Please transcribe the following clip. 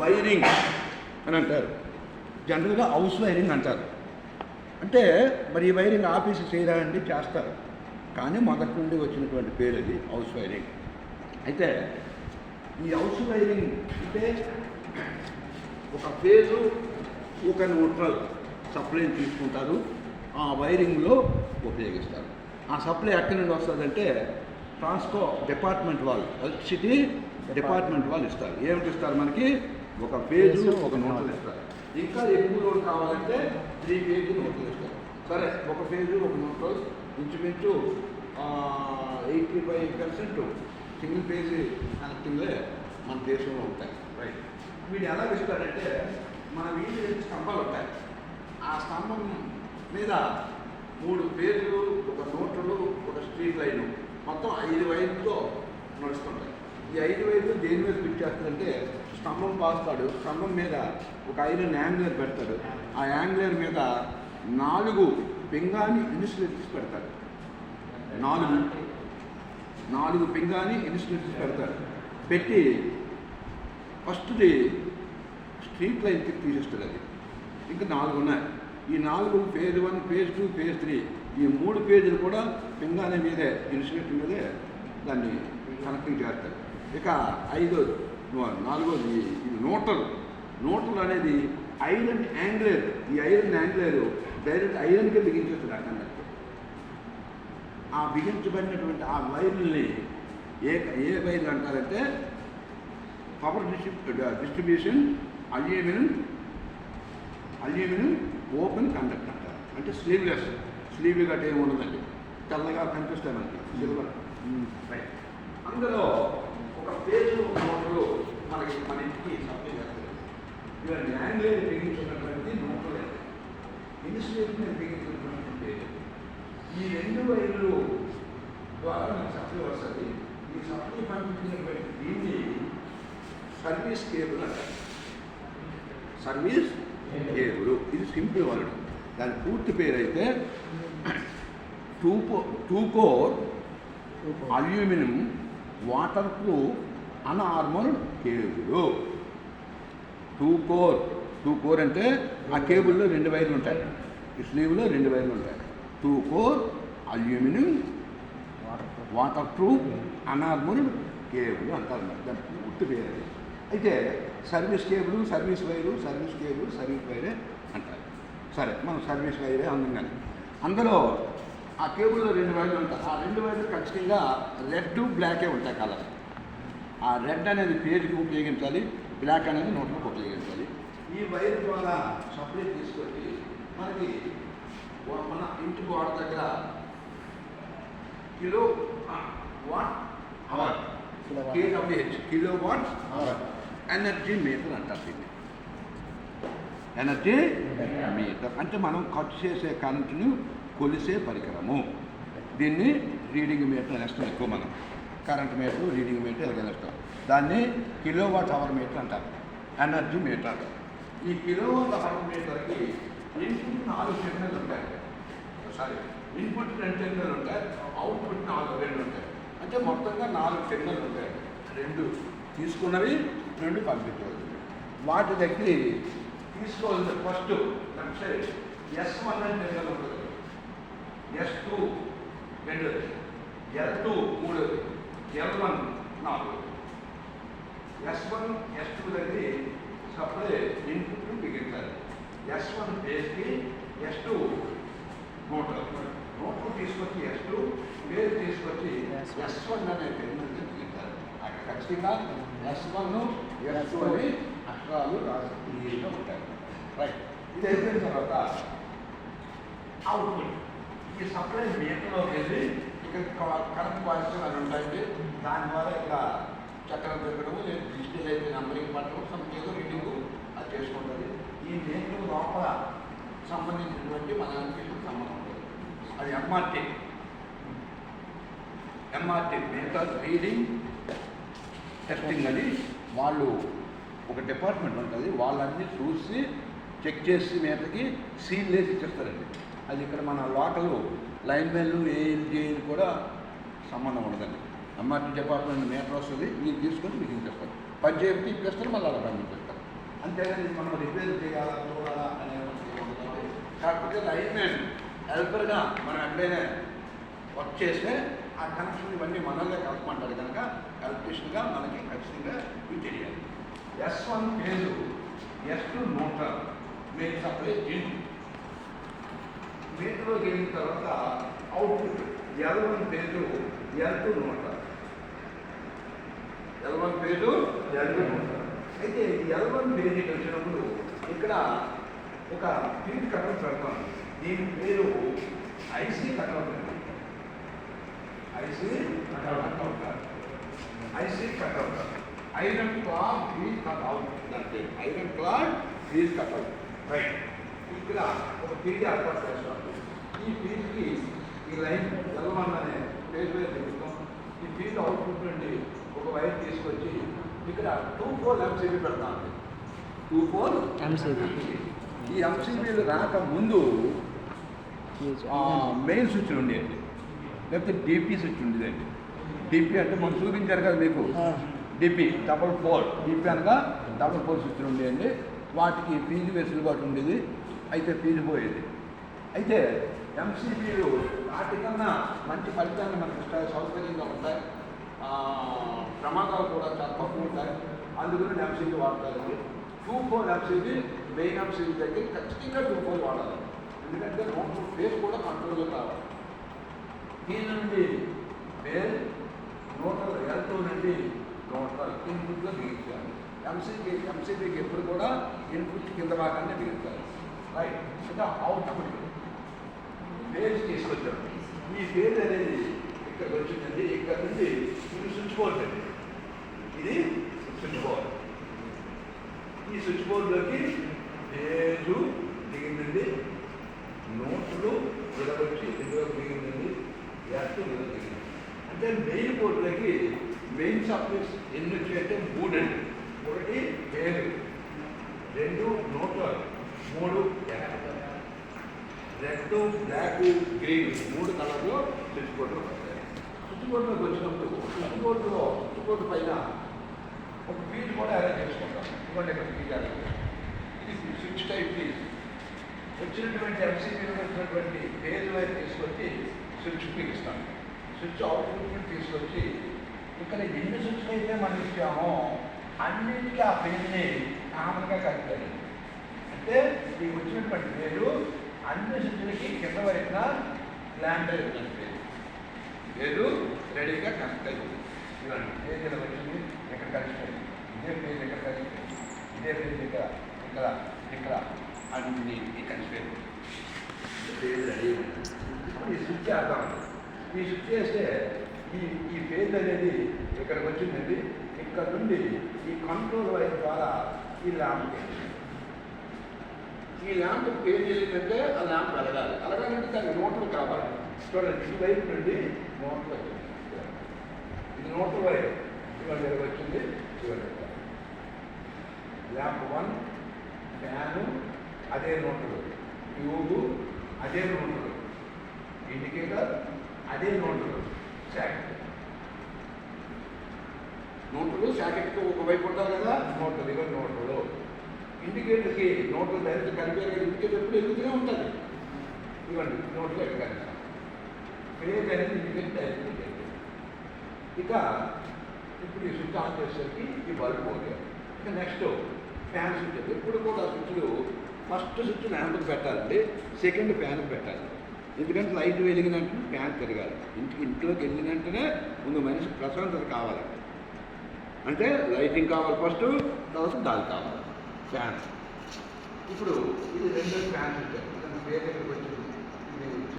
Wiring అని అంటారు, జనరల్గా హౌస్ వైరింగ్ అంటారు. అంటే మరి ఈ వైరింగ్ ఆఫీసు చేయడానికి చేస్తారు, కానీ మొదటి నుండి వచ్చినటువంటి పేరు అది హౌస్ వైరింగ్. అయితే ఈ హౌస్ వైరింగ్ అంటే ఒక ఫేజు ఒక న్యూట్రల్ సప్లైని తీసుకుంటారు, ఆ వైరింగ్లో ఉపయోగిస్తారు. ఆ సప్లై ఎక్కడి నుండి వస్తుందంటే ట్రాన్స్కో డిపార్ట్మెంట్ వాళ్ళు, ఎలక్ట్రిసిటీ డిపార్ట్మెంట్ వాళ్ళు ఇస్తారు. ఏమిటి ఇస్తారు మనకి? ఒక ఫేజు ఒక న్యూట్రల్ ఇస్తారు. ఇంకా ఎక్కువ లోడ్ కావాలంటే 3 ఫేజ్ న్యూట్రల్ ఇస్తారు. సరే, ఒక ఫేజు ఒక న్యూట్రల్ ఇంచుమించు 85% సింగిల్ ఫేజ్ కనెక్టింగ్లే మన దేశంలో ఉంటాయి. రైట్, వీడు ఎలా ఇస్తారంటే మన వీధి స్తంభాలు ఉంటాయి, ఆ స్తంభం మీద 3 ఫేజులు ఒక న్యూట్రల్ ఒక స్ట్రీట్ లైను మొత్తం 5 వైర్లతో నడుస్తుంటాయి. ఈ 5 వైర్లు దేని మీద ఫిట్ చేస్తారంటే స్తంభం పాస్తాడు, స్తంభం మీద ఒక ఐరన్ యాంగ్లర్ పెడతాడు, ఆ యాంగ్లర్ మీద 4 పింగాని ఇన్సులేటర్స్ పెడతాడు. 4 పింగాని ఇన్సులేటర్స్ పెడతాడు. పెట్టి ఫస్ట్ది స్ట్రీట్ లైన్కి తీసేస్తాడు. అది ఇంకా 4 ఉన్నాయి. ఈ 4 ఫేజ్ 1 ఫేజ్ 2 ఫేజ్ 3 ఈ 3 ఫేజులు కూడా పింగాని మీదే ఇన్సులేటర్ మీదే దాన్ని కనెక్టింగ్ చేస్తారు. ఇక 4వది ఇది న్యూట్రల్ అనేది ఐరన్ యాంగ్లర్. ఈ ఐరన్ యాంగ్లర్ డైరెక్ట్ ఐరన్కే బిగించేస్తుంది. ఆ కండక్టర్ ఆ బిగించబడినటువంటి ఆ వైర్లని ఏ వైర్లు అంటారంటే power distribution aluminium open conductor అంటారు. అంటే స్లీవ్లెస్, స్లీవ్ గట్ట ఏమి ఉండదండి, తెల్లగా కనిపిస్తాయి మనకి సిల్వర్. రైట్, అందులో ఒక పేజు నోట్లు మనకి మన ఇంటికి సప్లై చేస్తారు. ఇవన్నీ యాంగ్లర్ బిగించినటువంటి నోట్లు, ఇన్సులేషన్ బిగించినటువంటి ఈ 2 వైర్లు ద్వారా మనకి సప్లై వస్తుంది. ఈ సప్లై పంపించినటువంటి దీన్ని సర్వీస్ కేబుల్ అంటారు. సర్వీస్ కేబుల్ ఇది సింపుల్ వర్డ్. దాని పూర్తి పేరు అయితే 2 core aluminium water proof unarmoured cable. 2 core అంటే ఆ కేబుల్లో 2 వైర్లు ఉంటాయి, ఈ స్లీవ్లో 2 వైర్లు ఉంటాయి. 2 core aluminium water proof unarmoured cable అంటారు. దాని పూర్తి పేరు అది. అయితే service cable, service wire, service cable, service వైరే అంటారు. సరే, మనం సర్వీస్ వైరే అందంగానే. అందులో ఆ కేబుల్లో 2 వైర్లు ఉంటాయి. ఆ 2 వైర్లు ఖచ్చితంగా రెడ్ బ్లాకే ఉంటాయి కలర్. ఆ రెడ్ అనేది పేరుకి ఉపయోగించాలి, బ్లాక్ అనేది నోట్లకు ఉపయోగించాలి. ఈ వైర్ ద్వారా సప్లై తీసుకొచ్చి మనకి మన ఇంటి గోడ దగ్గర kilo watt hour KWH kilo watt hour energy meter అంటారు. దీన్ని ఎనర్జీ మీటర్ అంటే మనం ఖర్చు చేసే కరెంటును కొలిసే పరికరము. దీన్ని రీడింగ్ మీటర్ అనేస్తాం. ఎక్కువ మనం కరెంట్ మీటర్, రీడింగ్ మీటర్ ఎలాగేస్తాం. దాన్ని కిలో వాట్ అవర్ మీటర్ అంటారు, ఎనర్జీ మీటర్. ఈ కిలో వాట్ అవర్ మీటర్కి ఇన్పుట్ 4 టెర్మినల్ ఉంటాయి. ఇన్పుట్ 2 టెర్మినల్ ఉంటాయి, అవుట్పుట్ 2 ఉంటాయి. అంటే మొత్తంగా 4 టెర్మినల్ ఉంటాయి. 2 తీసుకున్నవి, 2 పంపించవచ్చు. వాటి దగ్గర తీసుకోవాల్సిన ఫస్ట్ లెఫ్ట్ సైడ్ S1 అని టెర్మినల్ ఉంటుంది, S2 2, L2 3, L1 4. S1 S2 దగ్గర సప్లై ఇన్పుట్ బిగించాలి. S1 ఫేజ్కి, S2 నోట్లు తీసుకొచ్చి S2 ఫేజ్ తీసుకొచ్చి S1 అనే టెర్మినల్ బిగించాలి. అక్కడ ఖచ్చితంగా S1 S2 అని అక్షరాలు రాసి ఉంటాయి. రైట్, ఇది అయిపోయిన తర్వాత అవుట్పుట్ ఈ సప్లై మీటర్లో వెళ్ళి ఇక్కడ కరెంట్ పాయింట్స్ అని ఉంటాయండి. దాని ద్వారా ఇక్కడ చక్రం పెట్టడము, లేదు డిస్ప్లే అయితే నంబరింగ్ పట్టడం, ఏదో రీడింగ్ అది చేసుకుంటుంది. ఈ మీటర్ లోపల సంబంధించినటువంటి మన సంబంధం ఉంటుంది. అది ఎంఆర్టీ మీటర్ రీడింగ్ టెస్టింగ్ అని వాళ్ళు ఒక డిపార్ట్మెంట్ ఉంటుంది. వాళ్ళన్నీ చూసి చెక్ చేసి మీటర్కి సీల్ వేసి ఇచ్చేస్తారండి. అది ఇక్కడ మన లోకల్ లైన్ మెన్లు ఏఎల్జేలు కూడా సంబంధం ఉండదండి. ఎంఆర్టీ డిపార్ట్మెంట్ మీటర్ వస్తుంది, మీరు తీసుకొని మీకు ఇచ్చేస్తారు. పని చేసి ఇప్పేస్తారు, మళ్ళీ అలా పంపించేస్తారు. అంతేగాని ఇది మనం రిపేర్ చేయాలా చూడాలా అనే కాకపోతే లైన్మెన్ హెల్పర్గా మనం ఎక్కడైనా వర్క్ చేస్తే ఆ కనెక్షన్ ఇవన్నీ మనల్నే కలపమంటారు కనుక ఎలక్ట్రీషియన్గా మనకి ఖచ్చితంగా ఇవి తెలియాలి. S1 phase, S2 neutral, main supply in. మీటర్లోకి వెళ్ళిన తర్వాత output L1 phase, L2 neutral. L1 phase, L2 neutral. అయితే L1 ఫేజ్కి వచ్చినప్పుడు ఇక్కడ ఒక ఫీడ్ కట్అవుట్ పెడతాం. దీని పేరు ఐసీ కట్అవుట్ అండి. IC cutout, iron clad fuse cutout. అంటే iron clad fuse cutout. Right. ఇక్కడ ఒక ఫీజ్ ఏర్పాటు చేస్తాం. ఈ ఫీజ్కి ఈ లైన్ L1 అనే ఫేజ్ వైర్ తెలుస్తాం. ఈ ఫీజ్ అవుట్పుట్ నుండి ఒక వైర్ తీసుకొచ్చి ఇక్కడ 2-4 MCB పెడతాం. 2-4 MCB. ఈ MCBలు రాకముందు మెయిన్ స్విచ్లు ఉండేది, లేకపోతే DP స్విచ్ ఉండేదండి. DP అంటే మనం చూపించారు కదా మీకు, DP 4-4, DP అనగా 4-4 స్విచ్లు ఉండేయండి. వాటికి ఫీజు వెసులుబాటు ఉండేది, అయితే ఫీజు పోయేది. అయితే MCBలు వాటికన్నా మంచి ఫలితాన్ని మనకు సౌకర్యంగా ఉంటాయి, ప్రమాదాలు కూడా చాలా తక్కువ ఉంటాయి. అందుకని MCB వాడతారండి. 2-4 MCB మెయిన్ MCB దగ్గర ఖచ్చితంగా 2-4 వాడాలి. ఎందుకంటే ఫేజ్ కూడా కంట్రోల్గా కావాలి. దీని నుండి ఫేజ్ న్యూట్రల్, L2 నుండి న్యూట్రల్ ఇన్పుట్లో బిగించాలి. MCBకి ఎప్పుడు కూడా ఇన్పుట్ కింద భాగాన్ని బిగించాలి. రైట్. ఇంకా అవుట్పుట్ ఫేజ్ తీసుకొచ్చాం. ఈ ఫేజ్ అనేది ఇక్కడికి వచ్చిందండి. ఇక్కడ నుండి ఇది స్విచ్ బోర్డ్ అండి. ఇది స్విచ్ బోర్డ్. ఈ స్విచ్ బోర్డులోకి ఫేజు దిగిందండి, నోట్లు విడవచ్చి ఇందులో దిగిందండి, S2 ఇందులో దిగింది. అంటే మెయిన్ బోర్డులకి మెయిన్ సప్లైస్ ఎన్ని వచ్చాయంటే 3 అండి. 1 phase, 2 neutral, 3 red, black, green 3 కలర్లో స్విచ్ బోర్డులో వస్తాయి. స్విచ్ బోర్డులోకి వచ్చినప్పుడు స్విచ్ బోర్డు పైన ఒక ఫీజ్ కూడా అరేంజ్ చేసుకుంటాం. ఇవ్వండి ఇక్కడ ఫీజ్ అరేంజ్. ఇది స్విచ్ టైప్ ఫీజ్. వచ్చినటువంటి MCBలో వచ్చినటువంటి ఫేజ్ వైర్ తీసుకొచ్చి స్విచ్ బిగిస్తాం. స్విచ్ అవుట్పుట్ తీసుకొచ్చి ఇక్కడ ఎన్ని స్విచ్లు అయితే మనం ఇచ్చామో అన్నింటికీ ఆ ఫేజ్ని కామన్గా కలుపుతాయి. అంటే ఈ వచ్చినటువంటి ఫేజు అన్ని స్విచ్లకి కింద వైపున ల్యాండ్ అయిపోతుంది. ఫేజు రెడీగా కనెక్ట్ అయిపోతుంది. ఇవ్వండి ఫేజ్ ఇలా వచ్చింది, ఇక్కడ కలిసిపోయింది. ఇదే ఫేజ్ ఇక్కడ కలిసిపోయింది, ఇదే ఫేజ్ ఇక్కడ ఇక్కడ ఇక్కడ అన్ని కలిసిపోయింది. ఫేజ్ రెడీ ఉంది. ఈ స్విచ్ వేద్దాం. ఈ స్విచ్ వేస్తే ఈ ఫేజ్ అనేది ఇక్కడికి వచ్చిందండి. ఇక్కడ నుండి ఈ కంట్రోల్ వైర్ ద్వారా ఈ ల్యాంప్, ఈ ల్యాంప్ ఫేజ్ వెళ్ళిందంటే ఆ ల్యాంప్ వెలగాలి. అలాగంటే దానికి నోట్లు కావాలి. చూడండి, ఈ వైపు నుండి నోట్లు వచ్చింది. ఇది నోట్ల వైర్ ఇవాళ వచ్చింది. ఇవాళ ల్యాంప్ 1, ఫ్యాను అదే నోట్లు, ట్యూబు అదే నోట్లు, ఇండికేటర్ అదే నోట్లు, శాకెట్. నోట్లు శాకెట్కి ఒకవైపు ఉంటారు కదా నోట్లు. ఇవ్వండి నోట్లు. ఇండికేటర్కి నోట్లు డైరెక్ట్ కలిపే ఇండికేటర్ ఎప్పుడు ఎదుగుతూనే ఉంటుంది. ఇవ్వండి నోట్లు ఎక్కడ కలిపాం. ఫేజ్ అనేది ఇండికేటర్ డైరెక్ట్. ఇక ఇప్పుడు ఈ స్విచ్ ఆన్ చేసేసరికి ఈ బల్బ్ పోతుంది. ఇక నెక్స్ట్ ఫ్యాన్ స్విచ్. ఎప్పుడు కూడా స్విచ్లు ఫస్ట్ స్విచ్ ల్యాంప్కి పెట్టాలండి, సెకండ్ ఫ్యాన్కి పెట్టాలి. ఎందుకంటే లైట్ వెలిగిన వెంటనే ఫ్యాన్ తిరగాలి. ఇంట్లోకి వెళ్ళిన వెంటనే ముందు మనిషి ప్రశాంతత కావాలి. అంటే లైటింగ్ కావాలి ఫస్ట్, తర్వాత దాని కావాలి ఫ్యాన్. ఇప్పుడు ఇది 2 ఫ్యాన్స్ ఉంటాయి. వేరే వచ్చింది.